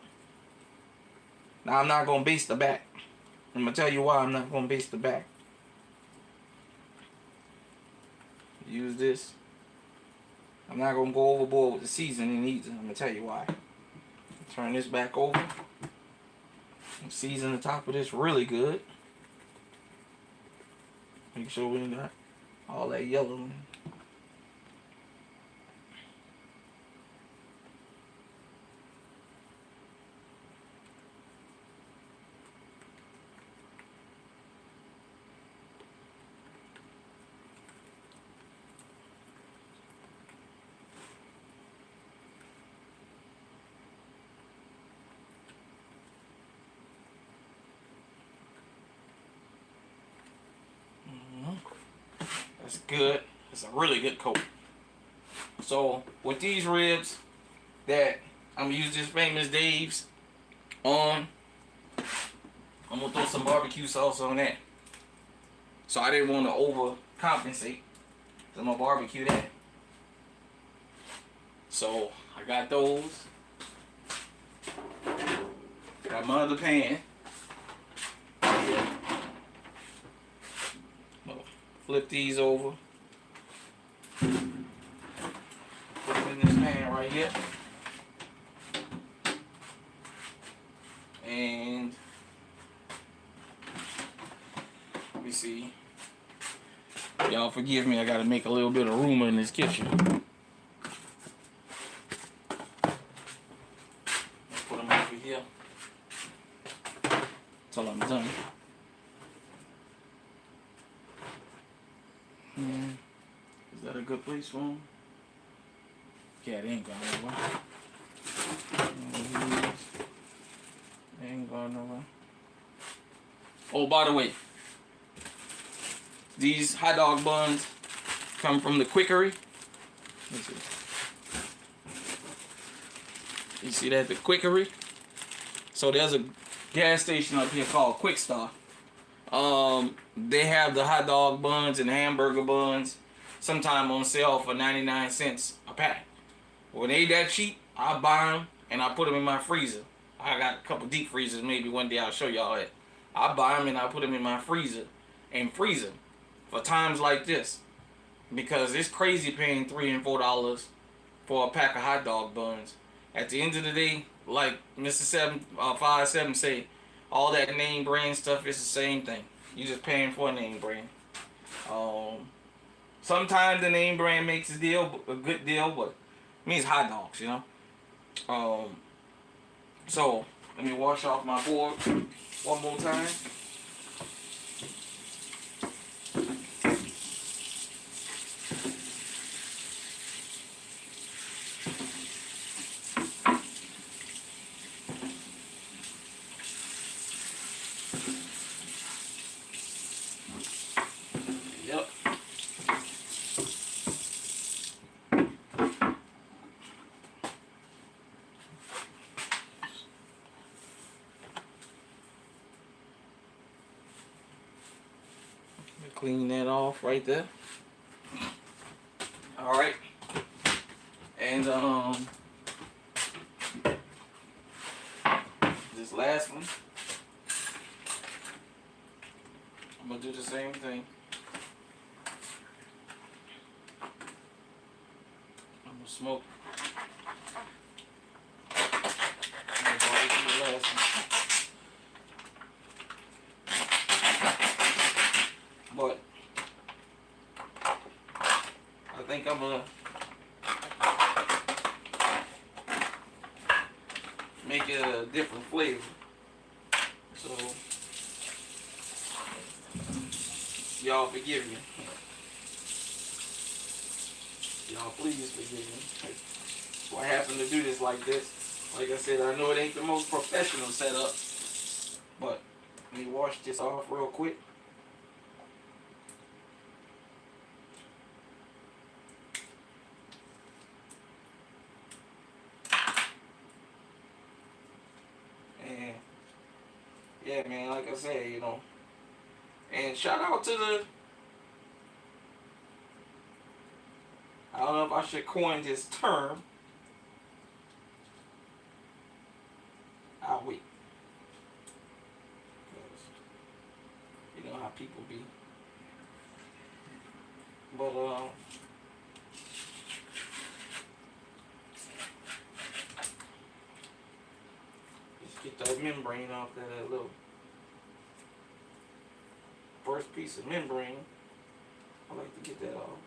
Now I'm not gonna baste the back. I'm gonna tell you why I'm not gonna baste the back. Use this. I'm not gonna go overboard with the seasoning either. I'm gonna tell you why. Turn this back over. Season the top of this really good. Make sure we got all that yellow in. That's good. It's a really good coat. So with these ribs that I'm gonna use this famous Dave's on, I'm gonna throw some barbecue sauce on that. So I didn't want to overcompensate. So I'm gonna barbecue that. So I got those. Got my other pan. Flip these over. Put them in this pan right here. And let me see. Y'all forgive me, I gotta make a little bit of room in this kitchen. Put them over here till I'm done. Is that a good place for them? Yeah, they ain't going nowhere. They ain't going nowhere. Oh, by the way, these hot dog buns come from the Quickery. Let's see. You see that, the Quickery? So there's a gas station up here called Quick Start. They have the hot dog buns and hamburger buns sometime on sale for 99 cents a pack. When they that cheap, I buy them and I put them in my freezer. I got a couple deep freezers. Maybe one day I'll show y'all that. I buy them and I put them in my freezer and freeze them for times like this, because it's crazy paying $3 and $4 for a pack of hot dog buns. At the end of the day, like Mr. 57 say, all that name brand stuff is the same thing. You just paying for a name brand. Sometimes the name brand makes a good deal, but it means hot dogs, you know. So let me wash off my board one more time. Yep. Clean that off right there. All right. And this last one, I'm gonna do the same thing. I'm gonna smoke. I'm gonna do the last one. But I think I'm gonna make it a different flavor. So y'all forgive me. Y'all please forgive me. So I happen to do this like this. Like I said, I know it ain't the most professional setup, but let me wash this off real quick. Yeah, man, like I said, you know. And shout out to I don't know if I should coin this term. I'll wait. You know how people be. But let's get that membrane off that little first piece of membrane. I like to get that off.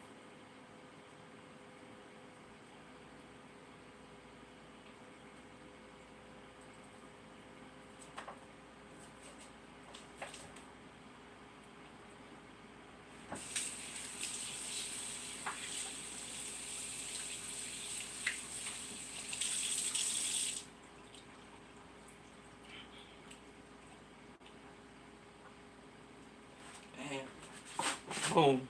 Boom.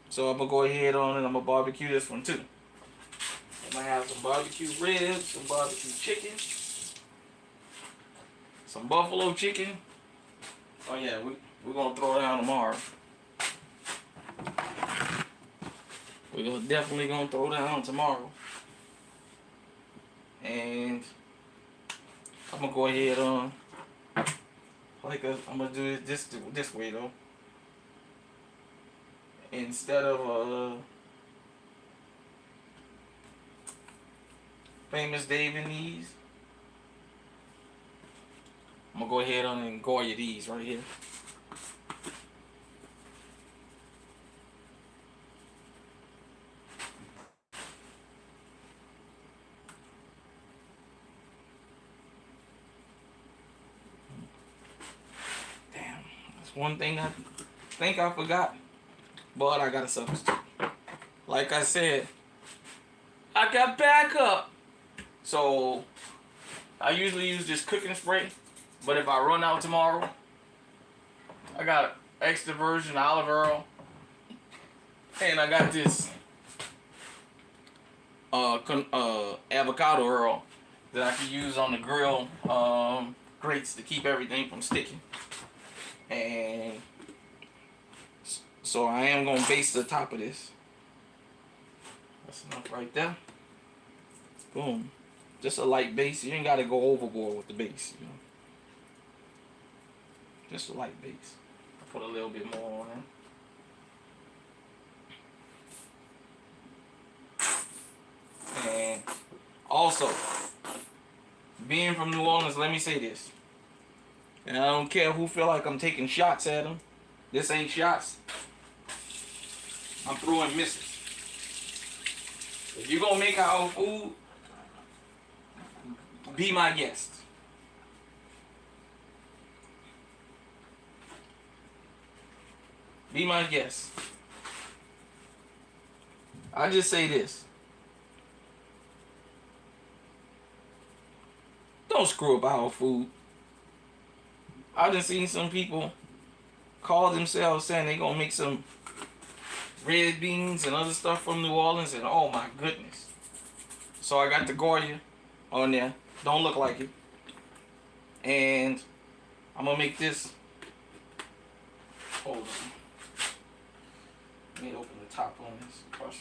So I'm gonna go ahead on and I'm gonna barbecue this one too. I'm gonna have some barbecue ribs, some barbecue chicken, some buffalo chicken. Oh yeah, we're gonna throw down tomorrow. We're definitely gonna throw down tomorrow. And I'm gonna go ahead on I'm gonna do it this way though. Instead of Famous Dave in these, I'm gonna go ahead on and Goya these right here. Damn, that's one thing I think I forgot. But I got a substitute. Like I said, I got backup. So I usually use this cooking spray, but if I run out tomorrow, I got an extra virgin olive oil, and I got this avocado oil that I can use on the grill grates to keep everything from sticking. And so I am gonna baste the top of this. That's enough right there. Boom. Just a light base. You ain't gotta go overboard with the base, you know. Just a light base. I put a little bit more on it. And also, being from New Orleans, let me say this. And I don't care who feel like I'm taking shots at them. This ain't shots. I'm throwing misses. If you're gonna make our food, be my guest. Be my guest. I just say this. Don't screw up our food. I done seen some people call themselves saying they gonna make some red beans and other stuff from New Orleans, and oh my goodness. So I got the Goya on there. Don't look like it. And I'm gonna make this. Hold on. Let me open the top on this crushed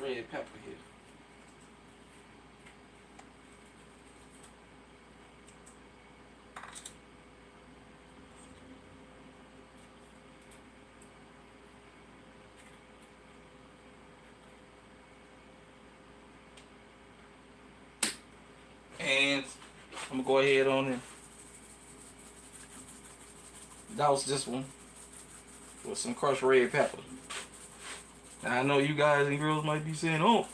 red pepper here. And I'm gonna go ahead on and douse this one with some crushed red pepper. Now I know you guys and girls might be saying, "Oh,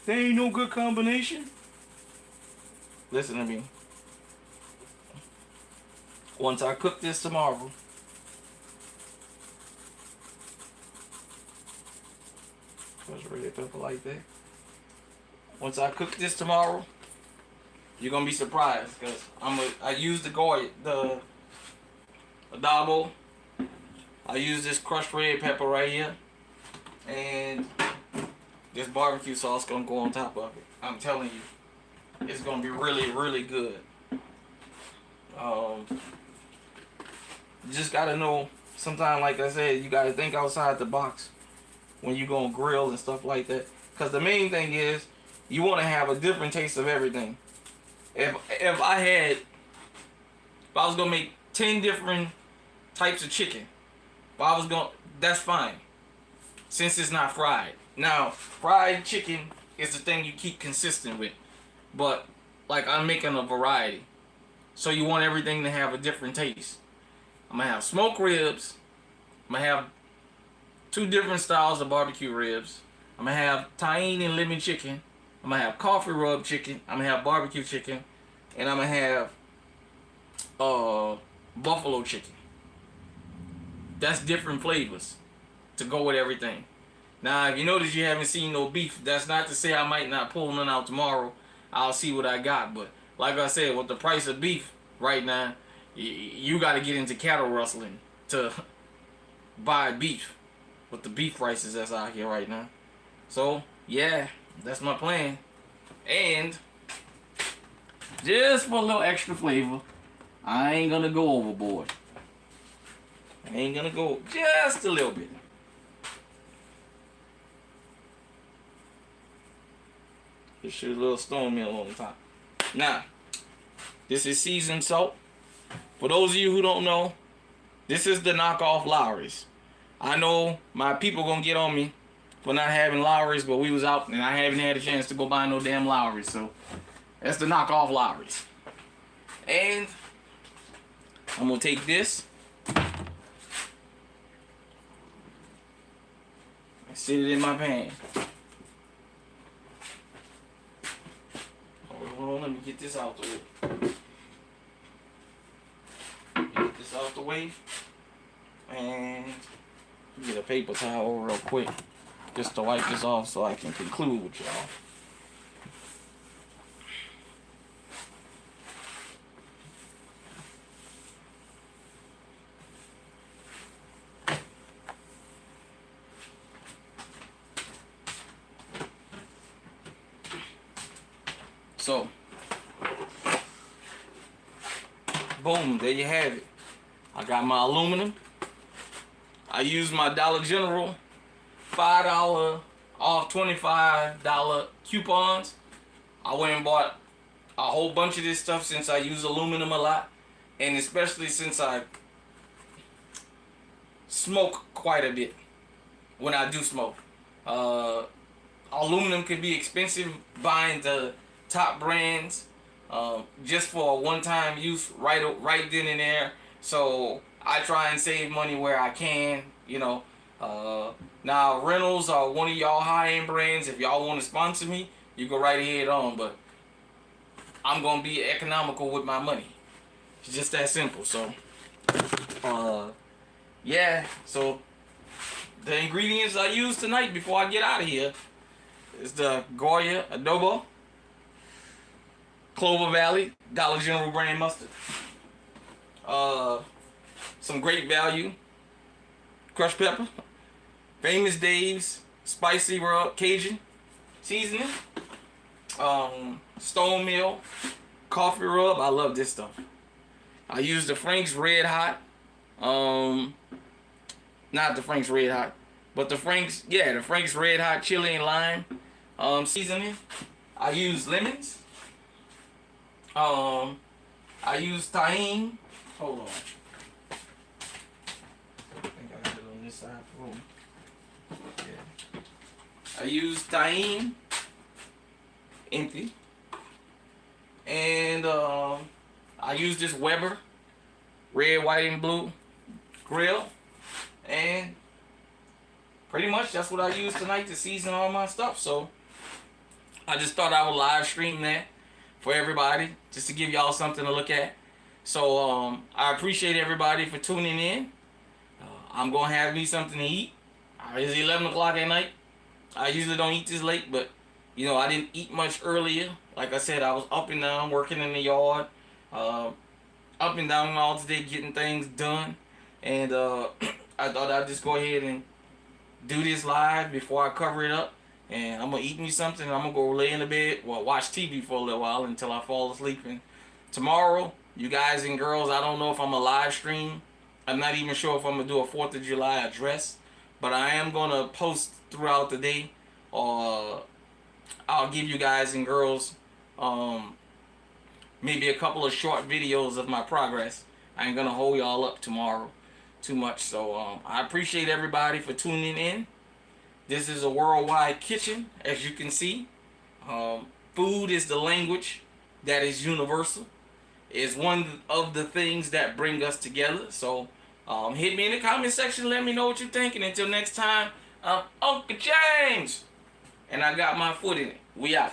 there ain't no good combination." Listen to me. Once I cook this tomorrow, crushed red pepper like that. Once I cook this tomorrow, you're gonna be surprised because I use the Goya, the adobo. I use this crushed red pepper right here, and this barbecue sauce gonna go on top of it. I'm telling you, it's gonna be really, really good. You just gotta know. Sometimes, like I said, you gotta think outside the box when you go on grill and stuff like that. Because the main thing is you want to have a different taste of everything. If I was gonna make 10 different types of chicken, that's fine, since it's not fried. Now, fried chicken is the thing you keep consistent with, but like I'm making a variety, so you want everything to have a different taste. I'm gonna have smoked ribs. I'm gonna have 2 different styles of barbecue ribs. I'm gonna have tahini and lemon chicken. I'm gonna have coffee rub chicken. I'm gonna have barbecue chicken, and I'm gonna have buffalo chicken. That's different flavors to go with everything. Now, if you notice you haven't seen no beef, that's not to say I might not pull none out tomorrow. I'll see what I got. But like I said, with the price of beef right now, you got to get into cattle rustling to buy beef with the beef prices that's out here right now. So, yeah, that's my plan. And just for a little extra flavor, I ain't going to go overboard. I ain't gonna go just a little bit. Just shoot a little stone meal on the top. Now, this is seasoned salt. For those of you who don't know, this is the knockoff Lawry's. I know my people gonna get on me for not having Lawry's, but we was out and I haven't had a chance to go buy no damn Lawry's. So that's the knockoff Lawry's. And I'm gonna take this. Sit it in my pan. Hold on, let me get this out the way. Get this out the way. And get a paper towel real quick just to wipe this off so I can conclude with y'all. So, boom, there you have it. I got my aluminum. I used my Dollar General $5 off $25 coupons. I went and bought a whole bunch of this stuff since I use aluminum a lot, and especially since I smoke quite a bit when I do smoke. Aluminum can be expensive buying the top brands just for a one-time use right then and there. So I try and save money where I can, you know. Now Reynolds are one of y'all high-end brands. If y'all want to sponsor me, you go right ahead on, but I'm gonna be economical with my money. It's just that simple. So yeah, so the ingredients I use tonight before I get out of here is the Goya adobo, Clover Valley Dollar General brand mustard, some Great Value crushed pepper, Famous Dave's spicy rub Cajun seasoning, Stone Mill coffee rub. I love this stuff. I use the Frank's Red Hot, not the Frank's Red Hot, but the Frank's Red Hot chili and lime seasoning. I use lemons. I use tahini. Hold on. I think I got it on this side. Yeah. I use tahini. Empty. And I use this Weber red, white, and blue grill. And pretty much that's what I use tonight to season all my stuff. So I just thought I would live stream that for everybody, just to give y'all something to look at. So I appreciate everybody for tuning in. I'm gonna have me something to eat. It's 11 o'clock at night. I usually don't eat this late, but you know, I didn't eat much earlier. Like I said, I was up and down working in the yard, up and down all today getting things done. And I thought I'd just go ahead and do this live before I cover it up. And I'm going to eat me something. I'm going to go lay in the bed, well, watch TV for a little while until I fall asleep. And tomorrow, you guys and girls, I don't know if I'm going to live stream. I'm not even sure if I'm going to do a 4th of July address. but I am gonna post throughout the day. I'll give you guys and girls um, maybe a couple of short videos of my progress. I ain't gonna hold y'all up tomorrow too much. So I appreciate everybody for tuning in. This is a worldwide kitchen, as you can see. Food is the language that is universal. It's one of the things that bring us together. So hit me in the comment section. Let me know what you think. And until next time, I'm Uncle James. And I got my foot in it. We out.